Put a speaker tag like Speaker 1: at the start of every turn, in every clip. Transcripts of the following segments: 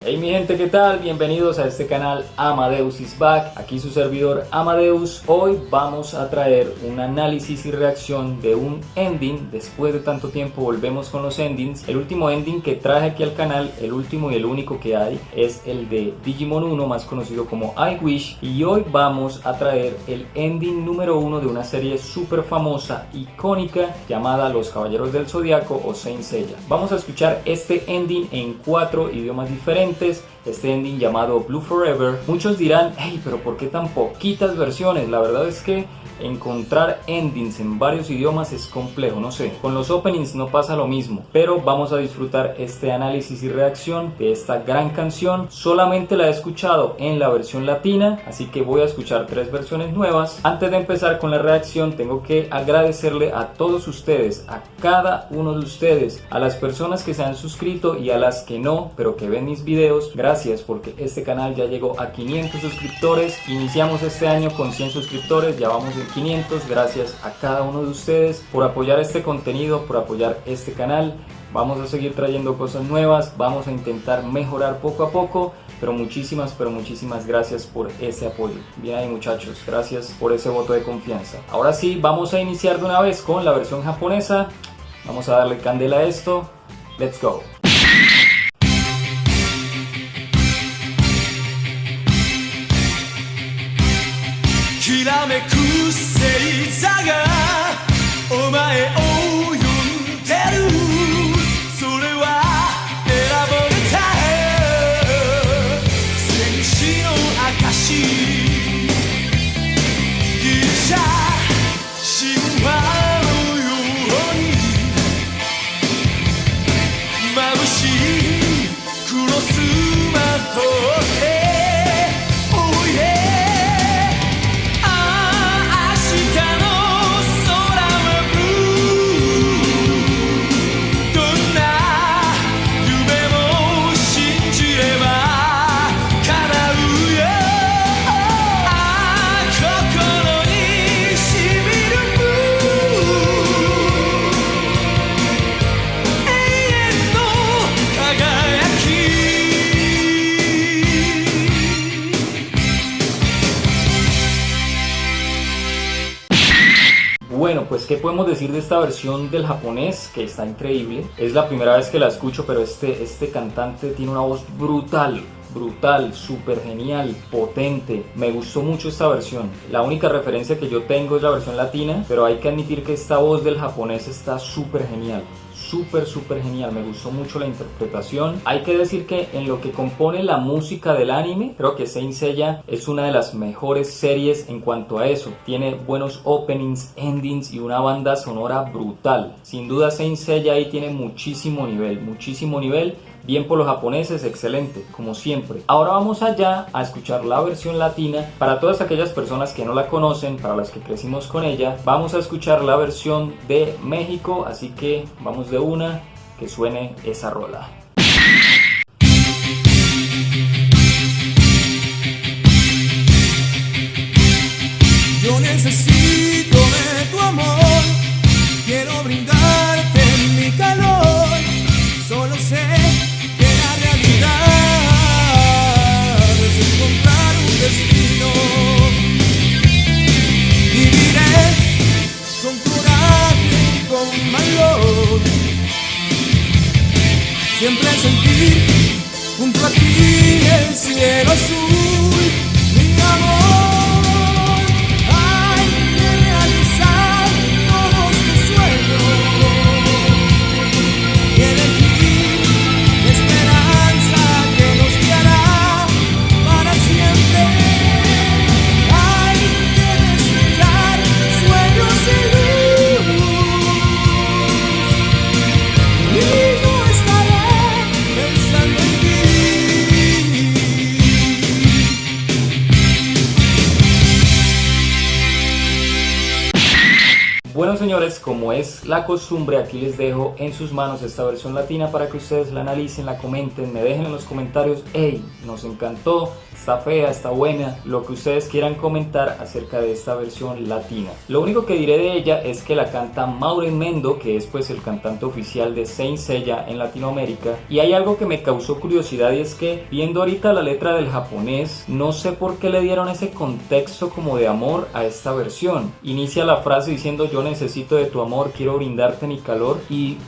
Speaker 1: Hey mi gente, ¿qué tal? Bienvenidos a este canal Amadeus is Back. Aquí su servidor Amadeus. Hoy vamos a traer un análisis y reacción de un ending. Después de tanto tiempo volvemos con los endings. El último ending que traje aquí al canal, el último y el único que hay, es el de Digimon 1, más conocido como I Wish. Y hoy vamos a traer el ending número 1 de una serie súper famosa, icónica, llamada Los Caballeros del Zodiaco o Saint Seiya. Vamos a escuchar este ending en 4 idiomas diferentes. Este ending llamado Blue Forever. Muchos dirán, hey, pero ¿por qué tan poquitas versiones? La verdad es que encontrar endings en varios idiomas es complejo, no sé. Con los openings no pasa lo mismo, pero vamos a disfrutar este análisis y reacción de esta gran canción. Solamente la he escuchado en la versión latina, así que voy a escuchar 3 versiones nuevas. Antes de empezar con la reacción, tengo que agradecerle a todos ustedes, a cada uno de ustedes, a las personas que se han suscrito y a las que no, pero que ven mis videos. Gracias, porque este canal ya llegó a 500 suscriptores. Iniciamos este año con 100 suscriptores, ya vamos en 500. Gracias a cada uno de ustedes por apoyar este contenido, por apoyar este canal. Vamos a seguir trayendo cosas nuevas, vamos a intentar mejorar poco a poco, pero muchísimas gracias por ese apoyo. Bien ahí, muchachos, gracias por ese voto de confianza. Ahora sí, vamos a iniciar de una vez con la versión japonesa. Vamos a darle candela a esto. Let's go.
Speaker 2: きらめく星座がお前を呼んでるそれは選ばれた戦士の証ギリシャ神話のように眩しいクロスまとって
Speaker 1: Bueno, pues ¿qué podemos decir de esta versión del japonés? Que está increíble. Es la primera vez que la escucho, pero este cantante tiene una voz brutal, súper genial, potente. Me gustó mucho esta versión. La única referencia que yo tengo es la versión latina, pero hay que admitir que esta voz del japonés está súper genial. Súper genial, me gustó mucho la interpretación. Hay que decir que en lo que compone la música del anime, creo que Saint Seiya es una de las mejores series en cuanto a eso. Tiene buenos openings, endings y una banda sonora brutal. Sin duda Saint Seiya ahí tiene muchísimo nivel. Bien por los japoneses, excelente, como siempre. Ahora vamos allá a escuchar la versión latina. Para todas aquellas personas que no la conocen, para las que crecimos con ella, vamos a escuchar la versión de México. Así que vamos de una, que suene esa rola.
Speaker 2: Yo necesito de tu amor, quiero brindarte mi calor, solo sé que la realidad es encontrar un destino. Viviré con coraje y con valor, siempre sentir junto a ti el cielo azul, mi amor.
Speaker 1: Bueno, señores, como es la costumbre, aquí les dejo en sus manos esta versión latina para que ustedes la analicen, la comenten, me dejen en los comentarios, hey, nos encantó, está fea, está buena, lo que ustedes quieran comentar acerca de esta versión latina. Lo único que diré de ella es que la canta Mauro Mendo, que es pues el cantante oficial de Saint Seiya en Latinoamérica, y hay algo que me causó curiosidad, y es que viendo ahorita la letra del japonés, no sé por qué le dieron ese contexto como de amor a esta versión. Inicia la frase diciendo: yo necesito de tu amor, quiero brindarte mi calor, y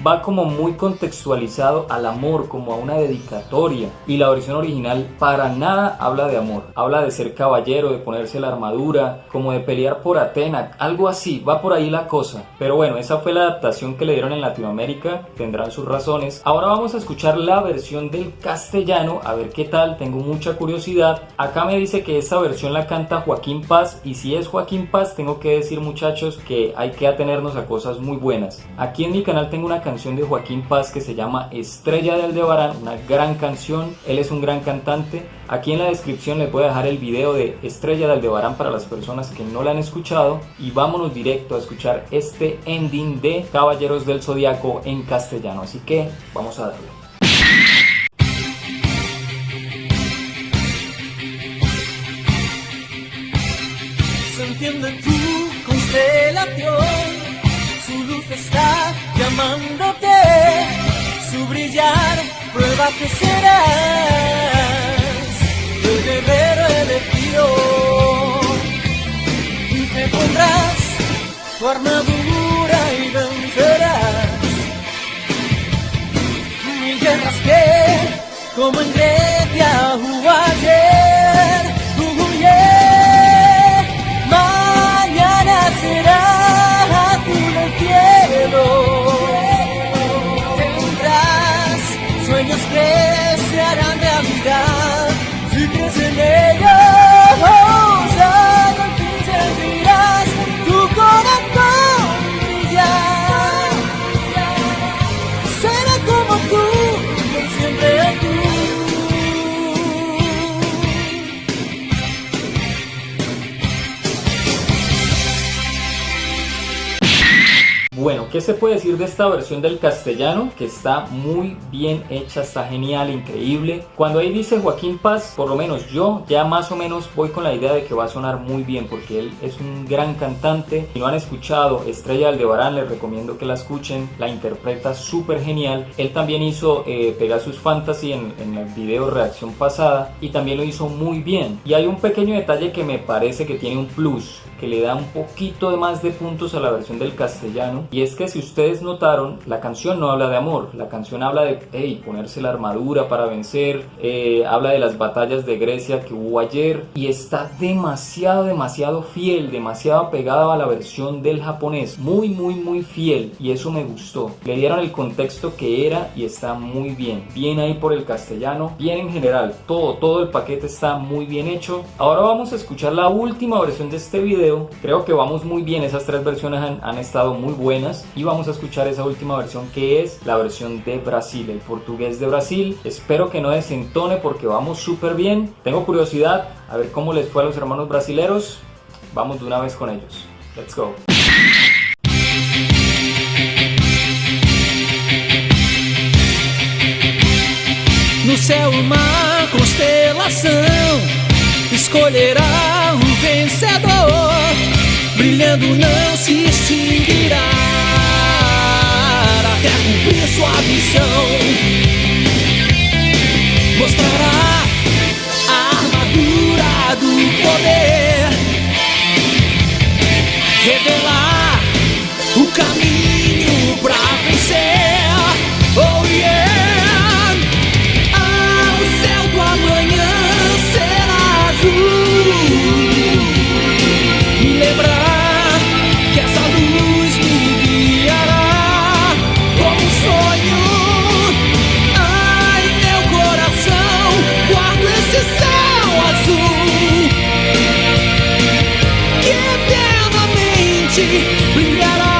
Speaker 1: va como muy contextualizado al amor, como a una dedicatoria. Y la versión original para nada habla de amor, habla de ser caballero, de ponerse la armadura, como de pelear por Atena, algo así, va por ahí la cosa. Pero bueno, esa fue la adaptación que le dieron en Latinoamérica, tendrán sus razones. Ahora vamos a escuchar la versión del castellano, a ver qué tal, tengo mucha curiosidad. Acá me dice que esta versión la canta Joaquín Paz, y si es Joaquín Paz, tengo que decir, muchachos, que hay que atenernos a cosas muy buenas. Aquí en mi canal tengo una canción de Joaquín Paz que se llama Estrella de Aldebarán, una gran canción, él es un gran cantante. Aquí en la descripción les voy a dejar el video de Estrella de Aldebarán para las personas que no la han escuchado, y vámonos directo a escuchar este ending de Caballeros del Zodiaco en castellano, así que vamos a darle.
Speaker 2: Se entiende tu constelación, su luz está llamándote, su brillar prueba que serás el guerrero elegido, y te pondrás tu armadura y vencerás mil guerras que, como en Grecia hubo ayer, mañana será azul el cielo, tendrás sueños que se harán realidad, si crees en ellos, al fin sentirás tu corazón brillar, será como tú, por siempre tú.
Speaker 1: Bueno, ¿qué se puede decir de esta versión del castellano? Que está muy bien hecha, está genial, increíble. Cuando ahí dice Joaquín Paz, por lo menos yo ya más o menos voy con la idea de que va a sonar muy bien, porque él es un gran cantante. Si no han escuchado Estrella de Aldebarán, les recomiendo que la escuchen, la interpreta súper genial. Él también hizo Pegasus Fantasy en el video reacción pasada, y también lo hizo muy bien. Y hay un pequeño detalle que me parece que tiene un plus, que le da un poquito de más de puntos a la versión del castellano, y es que si ustedes notaron, la canción no habla de amor, la canción habla de ponerse la armadura para vencer, habla de las batallas de Grecia que hubo ayer, y está demasiado fiel, demasiado apegada a la versión del japonés, muy fiel, y eso me gustó. Le dieron el contexto que era y está muy bien ahí por el castellano, bien en general, todo el paquete está muy bien hecho. Ahora vamos a escuchar la última versión de este video. Creo que vamos muy bien, esas tres versiones han estado muy buenas, y vamos a escuchar esa última versión, que es la versión de Brasil, el portugués de Brasil. Espero que no desentone porque vamos súper bien. Tengo curiosidad a ver cómo les fue a los hermanos brasileros. Vamos de una vez con ellos. Let's go.
Speaker 2: No céu uma constelação escolherá o vencedor, brilhando não se extinguirá até cumprir sua missão. Mostrará a armadura do poder, revelar o caminho pra vencer. Oh yeah! O céu do amanhã será azul, me lembrar que essa luz me guiará como um sonho. Ai, meu coração, guardo esse céu azul que eternamente brilhará.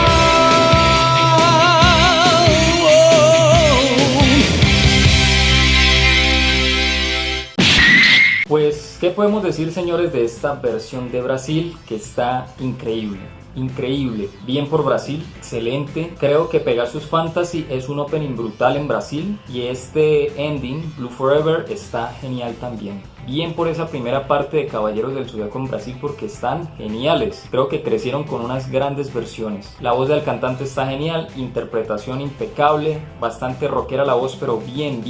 Speaker 1: Pues, ¿qué podemos decir, señores, de esta versión de Brasil? Que está increíble, bien por Brasil, excelente. Creo que Pegasus Fantasy es un opening brutal en Brasil, y este ending, Blue Forever, está genial también. bien por esa primera parte de Caballeros del Zodiaco en Brasil porque están geniales. Creo que crecieron con unas grandes versiones. La voz del cantante está genial, interpretación impecable, bastante rockera la voz, pero bien,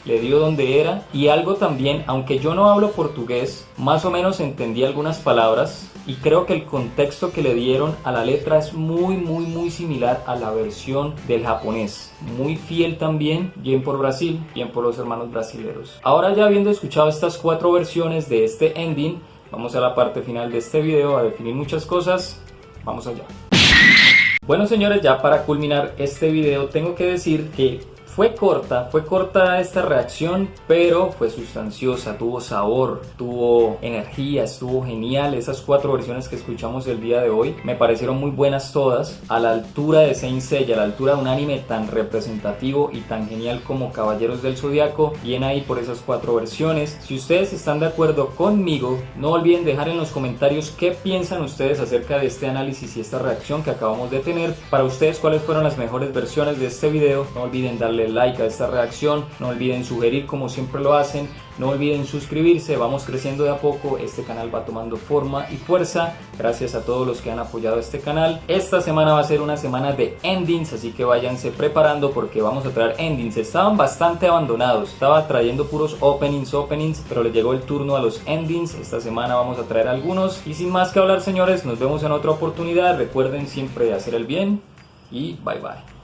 Speaker 1: le dio donde era. Y algo también, aunque yo no hablo portugués, más o menos entendí algunas palabras y creo que el contexto que le dieron a la letra es muy similar a la versión del japonés. Muy fiel también, bien por Brasil, bien por los hermanos brasileros. Ahora ya habiendo escuchado estas 4 versiones de este ending, vamos a la parte final de este video a definir muchas cosas. Vamos allá. Bueno señores, ya para culminar este video tengo que decir que fue corta esta reacción, pero fue sustanciosa, tuvo sabor, tuvo energía, estuvo genial. Esas 4 versiones que escuchamos el día de hoy me parecieron muy buenas todas, a la altura de Saint Seiya, a la altura de un anime tan representativo y tan genial como Caballeros del Zodiaco. Bien ahí por esas 4 versiones. Si ustedes están de acuerdo conmigo, no olviden dejar en los comentarios qué piensan ustedes acerca de este análisis y esta reacción que acabamos de tener. Para ustedes, cuáles fueron las mejores versiones de este video. No olviden darle like a esta reacción, no olviden sugerir como siempre lo hacen, no olviden suscribirse. Vamos creciendo de a poco, este canal va tomando forma y fuerza gracias a todos los que han apoyado este canal. Esta semana va a ser una semana de endings, así que váyanse preparando porque vamos a traer endings. Estaban bastante abandonados, estaba trayendo puros openings, pero le llegó el turno a los endings. Esta semana vamos a traer algunos y sin más que hablar señores, nos vemos en otra oportunidad. Recuerden siempre hacer el bien y bye bye.